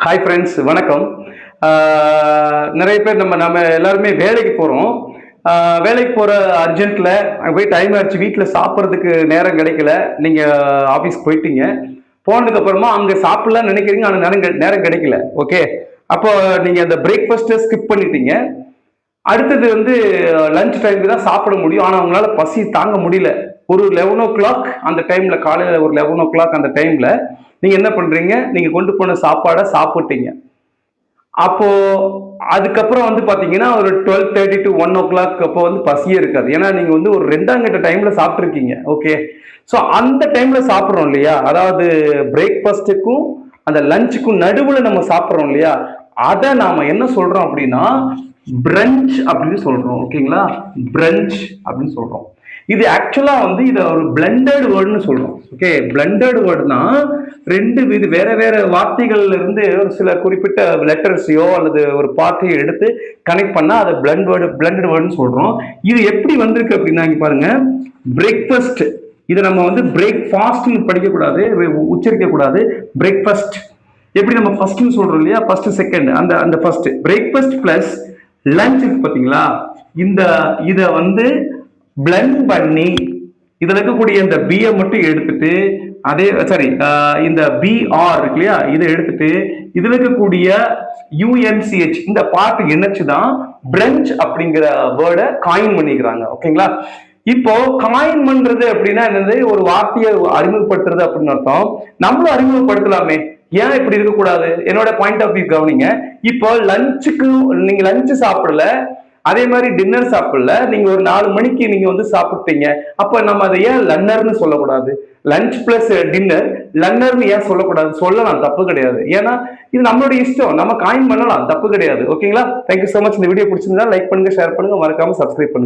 Hi friends, வணக்கம். நிறைய பேர் நம்ம எல்லாருமே வேலைக்கு போகிறோம். வேலைக்கு போகிற அர்ஜென்ட்டில் அங்கே போய் டைம் ஆயிடுச்சு, வீட்டில் சாப்பிட்றதுக்கு நேரம் கிடைக்கல. நீங்கள் ஆஃபீஸ்க்கு போயிட்டீங்க. போனதுக்கப்புறமா அங்கே சாப்பிட்லான்னு நினைக்கிறீங்க, ஆனால் நேரம் கிடைக்கல. ஓகே, அப்போ நீங்கள் அந்த பிரேக்ஃபாஸ்ட்டை ஸ்கிப் பண்ணிட்டீங்க. அடுத்தது வந்து லஞ்ச் டைமுக்கு தான் சாப்பிட முடியும். ஆனால் அவங்களால பசி தாங்க முடியல. ஒரு 11 அந்த டைமில், காலையில் ஒரு 11 அந்த டைமில் நீங்கள் என்ன பண்ணுறீங்க, நீங்கள் கொண்டு போன சாப்பாடை சாப்பிட்டீங்க. அப்போ அதுக்கப்புறம் வந்து பார்த்தீங்கன்னா ஒரு 12:30 to 1 அப்போ வந்து பசியே இருக்காது. ஏன்னா நீங்கள் வந்து ஒரு 2 டைமில் சாப்பிட்ருக்கீங்க. ஓகே, ஸோ அந்த டைமில் சாப்பிட்றோம் இல்லையா, அதாவது பிரேக்ஃபாஸ்ட்டுக்கும் அந்த லஞ்சுக்கும் நடுவில் நம்ம சாப்பிட்றோம் இல்லையா, அதை நாம் என்ன சொல்கிறோம் அப்படின்னா பிரஞ்ச் அப்படின்னு சொல்கிறோம். ஓகேங்களா, பிரஞ்ச் அப்படின்னு சொல்கிறோம். இது ஆக்சுவலா வந்து இதை ஒரு பிளண்டட் வேர்டுன்னு சொல்றோம். ஓகே, பிளண்டட் வேர்டுனா ரெண்டு வேற வேற வார்த்தைகள்ல இருந்து ஒரு சில குறிப்பிட்ட லெட்டர்ஸையோ அல்லது ஒரு பார்ட்டையோ எடுத்து கனெக்ட் பண்ணா அதை பிளண்டட் வேர்டுன்னு சொல்றோம். இது எப்படி வந்திருக்கு அப்படின்னா, இங்க பாருங்க, பிரேக்ஃபாஸ்ட், இதை நம்ம வந்து பிரேக்ஃபாஸ்ட்னு படிக்கக்கூடாது, உச்சரிக்க கூடாது. பிரேக்ஃபாஸ்ட் எப்படி நம்ம ஃபர்ஸ்ட்னு சொல்றோம் இல்லையா, ஃபர்ஸ்ட் செகண்ட், அந்த ஃபர்ஸ்ட் பிரேக்ஃபாஸ்ட் பிளஸ் லஞ்ச் பார்த்தீங்களா, இதை வந்து பிளண்ட் பண்ணி இதுல இருக்கக்கூடிய இந்த பிஏ மட்டும் எடுத்துட்டு, அதே சாரி இந்த பிஆர் இருக்கு இல்லையா, இதை எடுத்துட்டு இதுல இருக்கக்கூடிய யூஎன்சிஹெச் இந்த பார்ட் இணைச்சுதான் பிரஞ்ச் அப்படிங்கிற வேர்டை காயின் பண்ணிக்கிறாங்க. ஓகேங்களா, இப்போ காயின் பண்றது அப்படின்னா என்னது, ஒரு வார்த்தையை அறிமுகப்படுத்துறது அப்படின்னு அர்த்தம். நம்மளும் அறிமுகப்படுத்தலாமே, ஏன் இப்படி இருக்கக்கூடாது? என்னோட பாயிண்ட் ஆஃப் வியூ கவனிங்க. இப்போ லஞ்சுக்கு நீங்க லஞ்சு சாப்பிடல, அதே மாதிரி டின்னர் சாப்பிடல, நீங்க ஒரு 4 மணிக்கு நீங்க வந்து சாப்பிட்டீங்க, அப்ப நம்ம அதை ஏன் லன்னர்னு சொல்லக்கூடாது? லஞ்ச் பிளஸ் டின்னர் லன்னர்னு ஏன் சொல்லக்கூடாது? சொல்லலாம், தப்பு கிடையாது. ஏன்னா இது நம்மளுடைய இஷ்டம், நம்ம காயின் பண்ணலாம், தப்பு கிடையாது. ஓகேங்களா, தேங்க்யூ சோ மச். இந்த வீடியோ பிடிச்சிருந்தா லைக் பண்ணுங்க, ஷேர் பண்ணுங்க, மறக்காம சப்ஸ்கிரைப் பண்ணுங்க.